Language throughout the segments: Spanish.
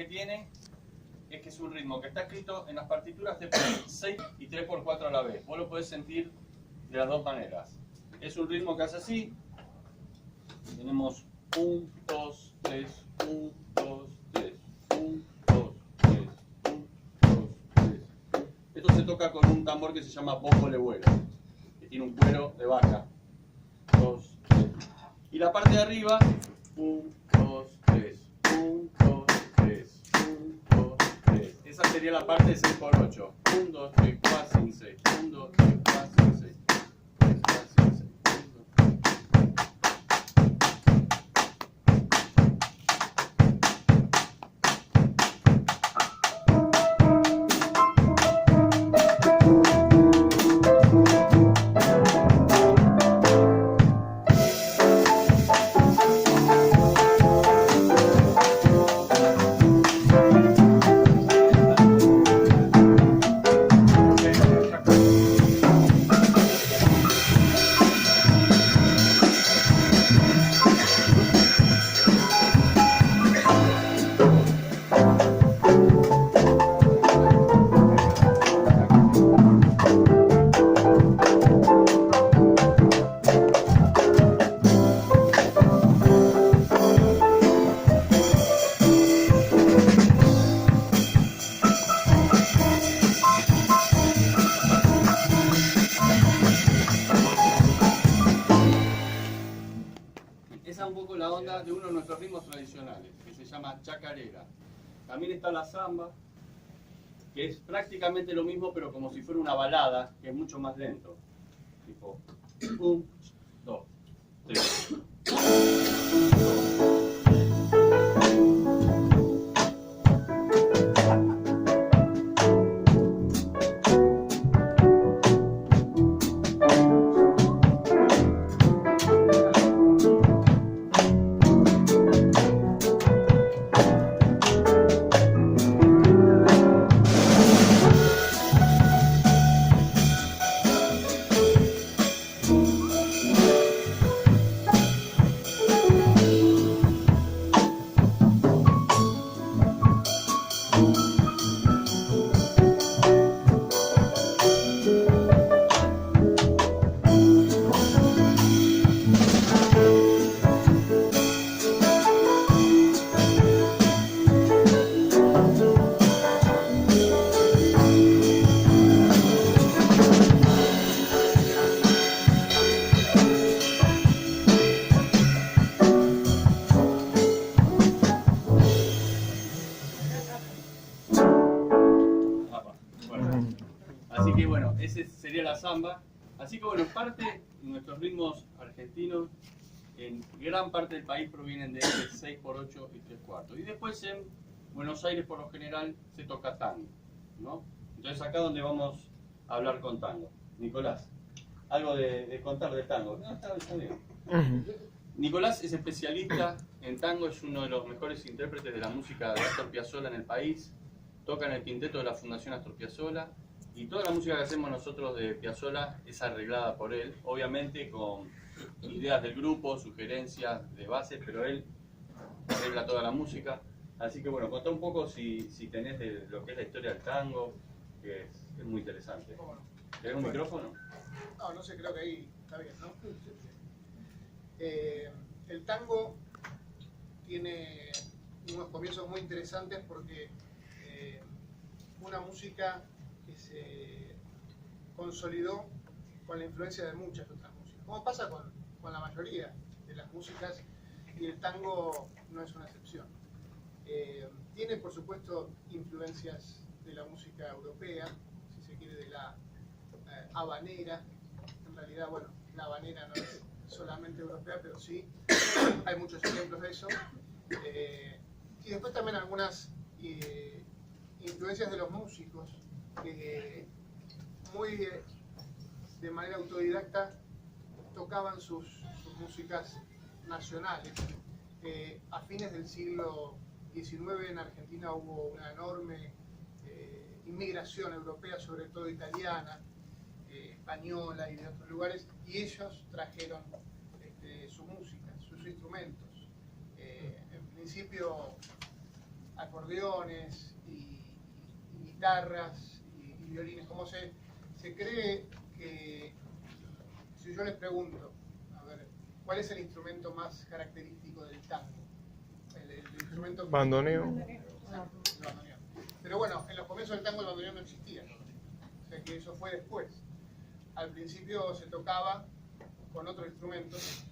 que tiene es que es un ritmo que está escrito en las partituras de 6 y 3x4 a la vez. Vos lo podés sentir de las dos maneras. Es un ritmo que hace así. Tenemos 1, 2, 3, 1, 2, 3, 1, 2, 3, 1, 2, 3. Esto se toca con un tambor que se llama bombo legüero, que tiene un cuero de vaca. 2, 3. Y la parte de arriba, 1, 2, 3, 1, 2, 3, 1, 2, 3. Esa sería la parte de 6x8. 1, 2, 3, 4, 5, 6. 1, 2, 3, 4, 5, 6. 3, 4, 5, 6. Esa es un poco la onda de uno de nuestros ritmos tradicionales, que se llama chacarera. También está la samba, que es prácticamente lo mismo, pero como si fuera una balada, que es mucho más lento. Tipo 1, 2, 3. Así que bueno, ese sería la samba. Así que bueno, parte de nuestros ritmos argentinos, en gran parte del país provienen de 6x8 y 3/4. Y después en Buenos Aires por lo general se toca tango, ¿no? Entonces acá donde vamos a hablar con tango. Nicolás, algo de contar del tango. No, está bien. Nicolás es especialista en tango, es uno de los mejores intérpretes de la música de Astor Piazzolla en el país. Toca en el quinteto de la Fundación Astor Piazzolla. Y toda la música que hacemos nosotros de Piazzolla es arreglada por él, obviamente con ideas del grupo, sugerencias de base, pero él arregla toda la música. Así que bueno, contá un poco si tenés de lo que es la historia del tango, que es muy interesante. ¿Tenés un micrófono? No, no sé, creo que ahí está bien, ¿no? El tango tiene unos comienzos muy interesantes porque una música que se consolidó con la influencia de muchas otras músicas, como pasa con la mayoría de las músicas, y el tango no es una excepción. Tiene, por supuesto, influencias de la música europea, si se quiere, de la habanera. En realidad, bueno, la habanera no es solamente europea, pero sí, hay muchos ejemplos de eso. Y después también algunas influencias de los músicos que muy de manera autodidacta tocaban sus músicas nacionales. A fines del siglo XIX en Argentina hubo una enorme inmigración europea, sobre todo italiana, española y de otros lugares, y ellos trajeron su música, sus instrumentos. En principio acordeones y guitarras y violines. Como se cree que, si yo les pregunto, a ver, ¿cuál es el instrumento más característico del tango? El instrumento que... Bandoneón. Exacto, el bandoneón. Pero bueno, en los comienzos del tango el bandoneón no existía, o sea que eso fue después. Al principio se tocaba con otros instrumentos,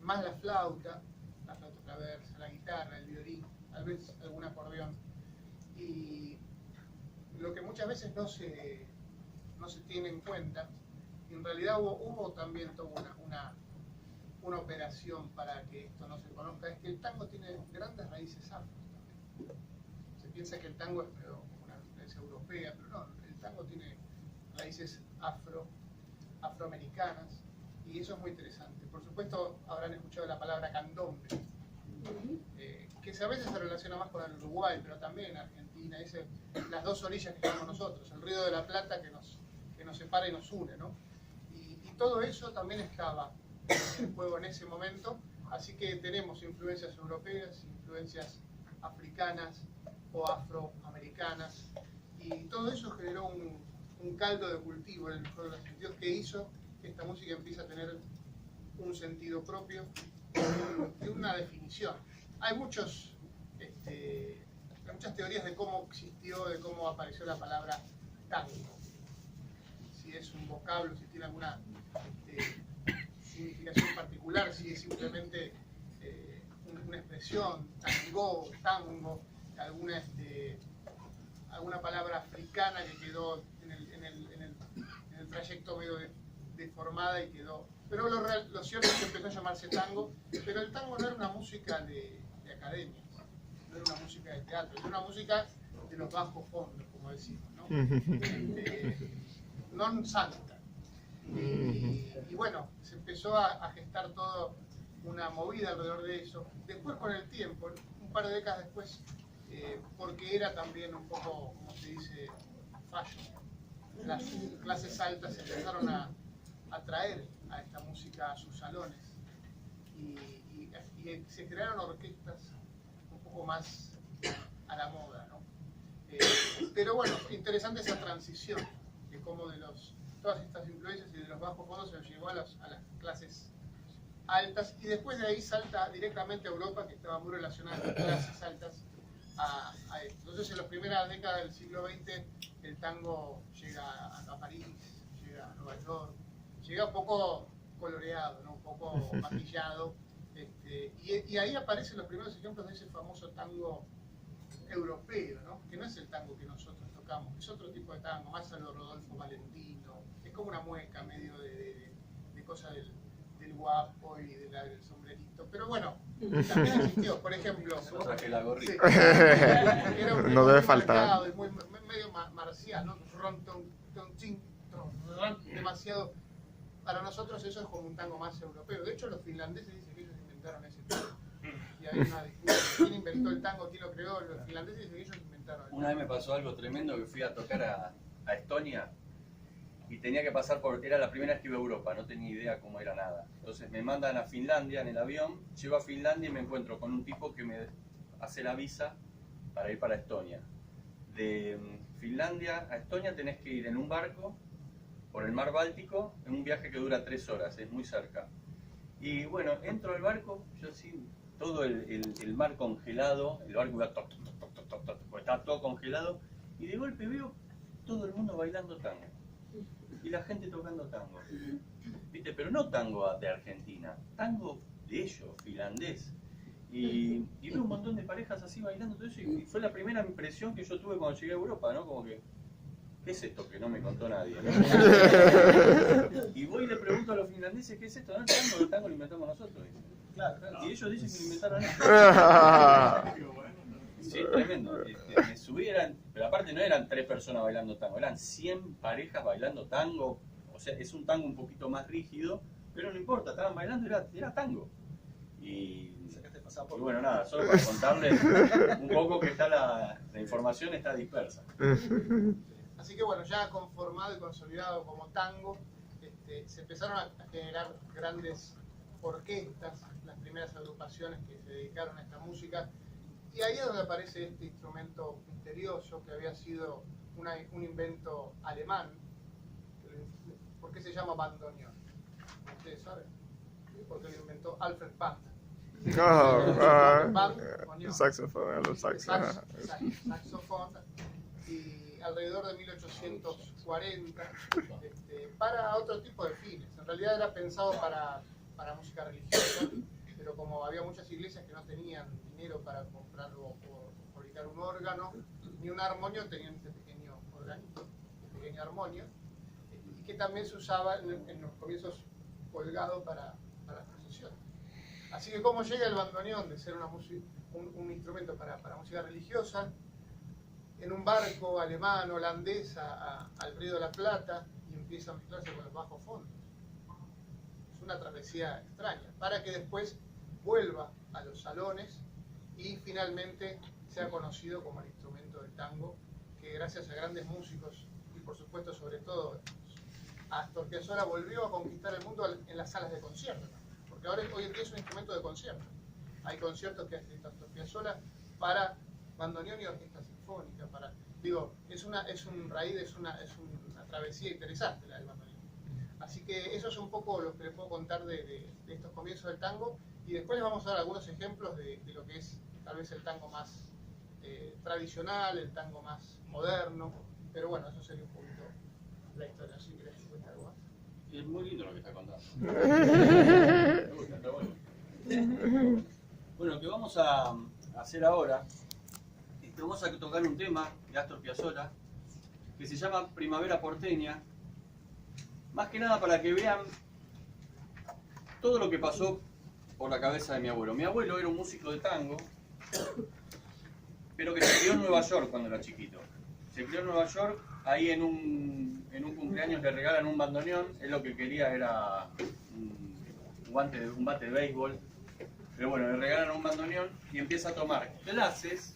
más la flauta traversa, la guitarra, el violín, tal vez algún acordeón. Y lo que muchas veces no se tiene en cuenta, en realidad hubo también toda una operación para que esto no se conozca, es que el tango tiene grandes raíces afro también. Se piensa que el tango es una influencia europea, pero no, el tango tiene raíces afroamericanas, y eso es muy interesante. Por supuesto, habrán escuchado la palabra candombe, que a veces se relaciona más con el Uruguay, pero también Argentina, las dos orillas que tenemos nosotros, el Río de la Plata que nos separa y nos une, ¿no? Y todo eso también estaba en juego en ese momento, así que tenemos influencias europeas, influencias africanas o afroamericanas, y todo eso generó un caldo de cultivo, en el mejor de los sentidos, que hizo que esta música empiece a tener un sentido propio y una definición. Hay muchas teorías de cómo existió, de cómo apareció la palabra tango. Si es un vocablo, si tiene alguna significación particular, si es simplemente una expresión, tango, alguna palabra africana que quedó en el trayecto medio deformada y quedó. Pero lo cierto es que empezó a llamarse tango, pero el tango no era una música de academia, no era una música de teatro, era una música de los bajos fondos, como decimos, ¿no? Non santa. Y bueno, se empezó a gestar toda una movida alrededor de eso. Después, con el tiempo, un par de décadas después, porque era también un poco, como se dice, fashion. Las clases altas empezaron a traer a esta música a sus salones y se crearon orquestas un poco más a la moda, ¿no? Pero bueno, interesante esa transición de cómo todas estas influencias y de los bajos fondos se los llevó a las clases altas, y después de ahí salta directamente a Europa, que estaba muy relacionada con clases altas a esto. Entonces, en las primeras décadas del siglo XX el tango llega a París, llega a Nueva York, llega un poco coloreado, ¿no? Un poco maquillado, y ahí aparecen los primeros ejemplos de ese famoso tango europeo, ¿no? Que no es el tango que nosotros tocamos, es otro tipo de tango, más a lo Rodolfo Valentino, es como una mueca medio de cosa del guapo y del sombrerito, pero bueno, también existió, por ejemplo, traje la gorrita. Sí, era No debe faltar. medio marcial, ¿no? Demasiado. Para nosotros eso es como un tango más europeo. De hecho, los finlandeses dicen que ellos inventaron ese tango. Y hay una disputa. ¿Quién inventó el tango? ¿Quién lo creó? Los finlandeses dicen que ellos inventaron el tango. Una vez me pasó algo tremendo, que fui a tocar a Estonia y tenía que pasar era la primera vez que iba a Europa, no tenía idea cómo era nada. Entonces me mandan a Finlandia en el avión, llego a Finlandia y me encuentro con un tipo que me hace la visa para ir para Estonia. De Finlandia a Estonia tenés que ir en un barco por el mar Báltico, en un viaje que dura 3 horas, es muy cerca. Y bueno, entro al barco, yo así, todo el mar congelado, el barco iba porque estaba todo congelado, y de golpe veo todo el mundo bailando tango. Y la gente tocando tango. ¿Viste? Pero no tango de Argentina, tango de ellos, finlandés. Y veo un montón de parejas así bailando todo eso, y fue la primera impresión que yo tuve cuando llegué a Europa, ¿no? Como que, ¿qué es esto que no me contó nadie? ¿No? Y voy y le pregunto a los finlandeses, ¿qué es esto? No, el tango lo inventamos nosotros. Claro. Y ellos dicen que lo inventaron ellos. Sí, tremendo. Me subí, pero aparte no eran 3 personas bailando tango, eran 100 parejas bailando tango. O sea, es un tango un poquito más rígido, pero no importa, estaban bailando, era tango. Y bueno, nada, solo para contarles un poco que está la información está dispersa. Así que bueno, ya conformado y consolidado como tango, se empezaron a generar grandes orquestas, las primeras agrupaciones que se dedicaron a esta música Y ahí es donde aparece este instrumento misterioso que había sido un invento alemán. ¿Por qué se llama bandoneón? ¿Ustedes saben? Porque lo inventó Alfred Band. Saxofón, los saxofones. Saxofón. Y alrededor de 1840, para otro tipo de fines. En realidad era pensado para música religiosa, pero como había muchas iglesias que no tenían dinero para comprar o fabricar un órgano, ni un armonio, tenían este pequeño organito, este pequeño armonio, y que también se usaba en los comienzos colgado para las procesiones. Así que cómo llega el bandoneón de ser un instrumento para música religiosa, en un barco alemán, holandés, al Río de la Plata, y empieza a mezclarse con los bajos fondos. Es una travesía extraña, para que después vuelva a los salones y finalmente sea conocido como el instrumento del tango, que gracias a grandes músicos y por supuesto sobre todo a Astor Piazzolla volvió a conquistar el mundo en las salas de concierto, porque ahora hoy en día es un instrumento de concierto. Hay conciertos que ha escrito Astor Piazzolla para bandoneón y orquesta sinfónica, es una travesía interesante la del bandoneón. Así que eso es un poco lo que les puedo contar de estos comienzos del tango, y después les vamos a dar algunos ejemplos de lo que es tal vez el tango más tradicional, el tango más moderno, pero bueno, eso sería un poquito la historia. ¿Sí querés que cuente algo más? Es muy lindo lo que está contando. Me gusta, está bueno. Bueno, lo que vamos a hacer ahora, vamos a tocar un tema de Astor Piazzolla que se llama Primavera Porteña, más que nada para que vean todo lo que pasó por la cabeza de mi abuelo. Mi abuelo era un músico de tango, pero que se crió en Nueva York cuando era chiquito. Se crió en Nueva York, ahí en un cumpleaños le regalan un bandoneón. Él lo que quería era un bate de béisbol, pero bueno, le regalan un bandoneón y empieza a tomar clases,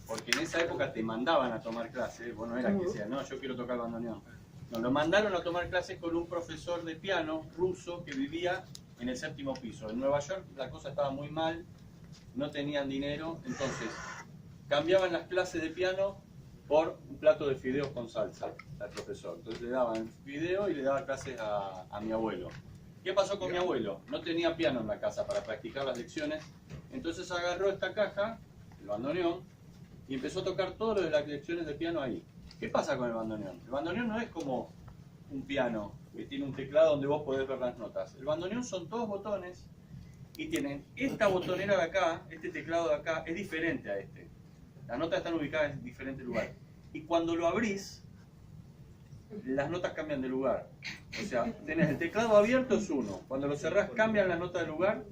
porque en esa época te mandaban a tomar clases. Vos no era que decían, no, yo quiero tocar bandoneón. No, lo mandaron a tomar clases con un profesor de piano ruso que vivía en el 7º piso. En Nueva York la cosa estaba muy mal, no tenían dinero, entonces cambiaban las clases de piano por un plato de fideos con salsa al profesor. Entonces le daban fideo y le daba clases a mi abuelo. ¿Qué pasó con mi abuelo? No tenía piano en la casa para practicar las lecciones, entonces agarró esta caja, el bandoneón, y empezó a tocar todo lo de las lecciones de piano ahí. ¿Qué pasa con el bandoneón? El bandoneón no es como un piano que tiene un teclado donde vos podés ver las notas. El bandoneón son todos botones y tienen esta botonera de acá, este teclado de acá, es diferente a este. Las notas están ubicadas en diferentes lugares. Y cuando lo abrís, las notas cambian de lugar. O sea, tenés el teclado abierto es uno, cuando lo cerrás cambian las notas de lugar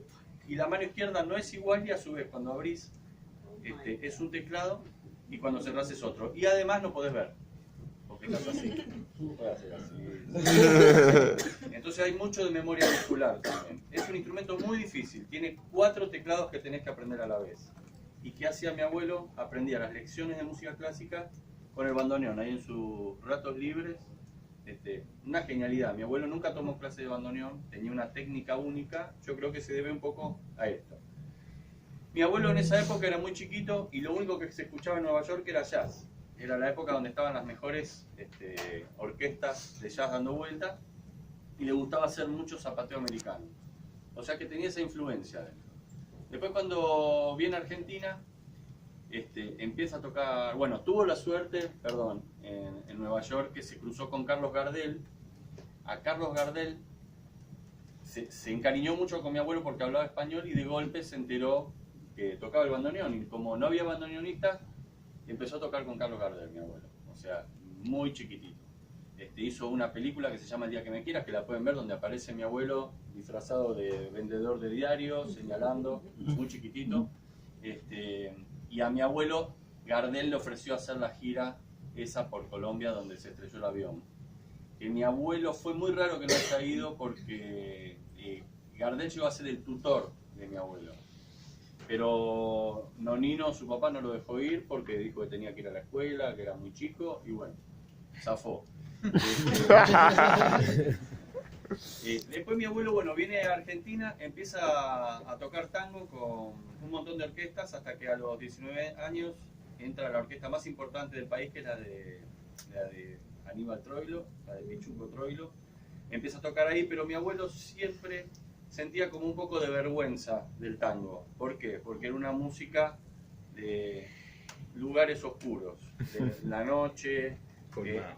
y la mano izquierda no es igual y a su vez cuando abrís es un teclado y cuando cerrás es otro. Y además no podés ver, porque estás así. Puede hacer así. Entonces hay mucho de memoria muscular también. Es un instrumento muy difícil, tiene 4 teclados que tenés que aprender a la vez. ¿Y qué hacía mi abuelo? Aprendía las lecciones de música clásica con el bandoneón, ahí en sus ratos libres. Una genialidad. Mi abuelo nunca tomó clase de bandoneón, tenía una técnica única. Yo creo que se debe un poco a esto. Mi abuelo en esa época era muy chiquito y lo único que se escuchaba en Nueva York era jazz. Era la época donde estaban las mejores orquestas de jazz dando vueltas y le gustaba hacer mucho zapateo americano. O sea que tenía esa influencia dentro. Después cuando viene a Argentina, empieza a tocar, bueno, tuvo la suerte, en Nueva York, que se cruzó con Carlos Gardel. A Carlos Gardel se encariñó mucho con mi abuelo porque hablaba español y de golpe se enteró que tocaba el bandoneón. Y como no había bandoneonistas, empezó a tocar con Carlos Gardel, mi abuelo. O sea, muy chiquitito. Hizo una película que se llama El día que me quieras, que la pueden ver, donde aparece mi abuelo disfrazado de vendedor de diarios, señalando, muy chiquitito. Y a mi abuelo Gardel le ofreció hacer la gira esa por Colombia donde se estrelló el avión. Que mi abuelo fue muy raro que no haya ido porque Gardel llegó a ser el tutor de mi abuelo. Pero Nonino, su papá, no lo dejó ir porque dijo que tenía que ir a la escuela, que era muy chico y bueno, zafó. Después mi abuelo, bueno, viene a Argentina, empieza a tocar tango con un montón de orquestas hasta que a los 19 años entra a la orquesta más importante del país, que es la de Aníbal Troilo, la de Pichuco Troilo. Empieza a tocar ahí, pero mi abuelo siempre sentía como un poco de vergüenza del tango. ¿Por qué? Porque era una música de lugares oscuros, de la noche.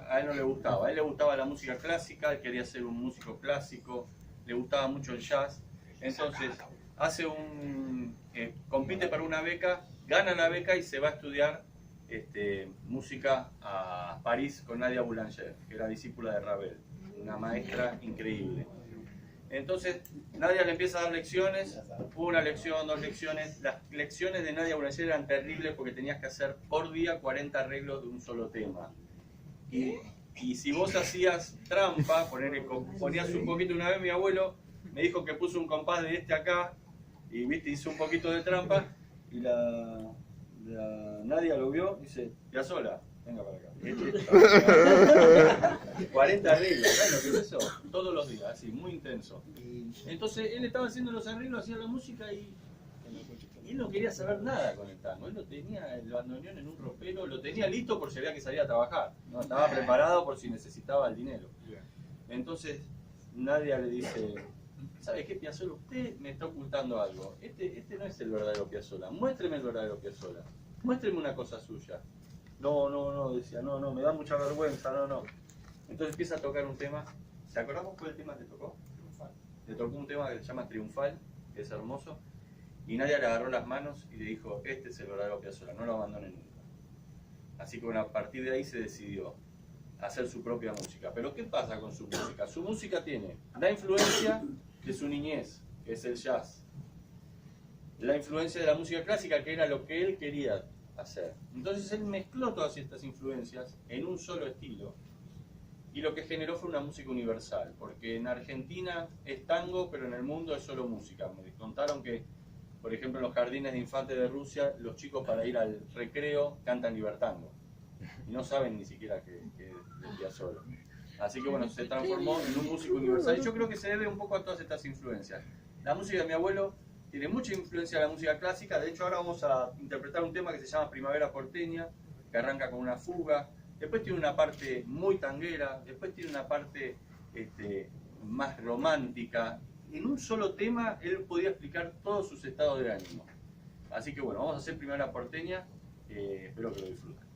A él no le gustaba, a él le gustaba la música clásica, él quería ser un músico clásico, le gustaba mucho el jazz. Entonces compite para una beca, gana la beca y se va a estudiar música a París con Nadia Boulanger, que era discípula de Ravel, una maestra increíble. Entonces Nadia le empieza a dar lecciones, una lección, 2 lecciones. Las lecciones de Nadia Boulanger eran terribles porque tenías que hacer por día 40 arreglos de un solo tema. Y si vos hacías trampa, ponías un poquito, una vez mi abuelo me dijo que puso un compás de acá, y viste, hizo un poquito de trampa, y la Nadia lo vio y dice, Piazzolla, venga para acá. 40 arreglos, ¿sabes lo que es eso? Todos los días, así, muy intenso. Entonces él estaba haciendo los arreglos, hacía la música y él no quería saber nada con el tango. Él lo tenía, el bandoneón en un ropero, lo tenía listo por si había que salir a trabajar, ¿no? Estaba preparado por si necesitaba el dinero. Entonces Nadia le dice, ¿sabe qué, Piazzolla? Usted me está ocultando algo. Este no es el verdadero Piazzolla. Muéstreme el verdadero Piazzolla. Muéstreme una cosa suya. No, decía, no, me da mucha vergüenza, no. Entonces empieza a tocar un tema. ¿Se acordamos cuál tema le tocó? Triunfal. Le tocó un tema que se llama Triunfal, que es hermoso. Y Nadia le agarró las manos y le dijo, este es el verdadero Piazzolla, no lo abandone nunca. Así que bueno, a partir de ahí se decidió hacer su propia música. Pero ¿qué pasa con su música? Su música tiene la influencia de su niñez, que es el jazz. La influencia de la música clásica, que era lo que él quería hacer. Entonces él mezcló todas estas influencias en un solo estilo. Y lo que generó fue una música universal. Porque en Argentina es tango, pero en el mundo es solo música. Me contaron que, por ejemplo, en los jardines de infantes de Rusia, los chicos para ir al recreo cantan libertango. Y no saben ni siquiera que es Piazzolla. Así que bueno, se transformó en un músico universal. Y yo creo que se debe un poco a todas estas influencias. La música de mi abuelo tiene mucha influencia de la música clásica. De hecho, ahora vamos a interpretar un tema que se llama Primavera Porteña, que arranca con una fuga. Después tiene una parte muy tanguera. Después tiene una parte más romántica. En un solo tema él podía explicar todos sus estados de ánimo. Así que bueno, vamos a hacer Primavera Porteña, espero que lo disfruten.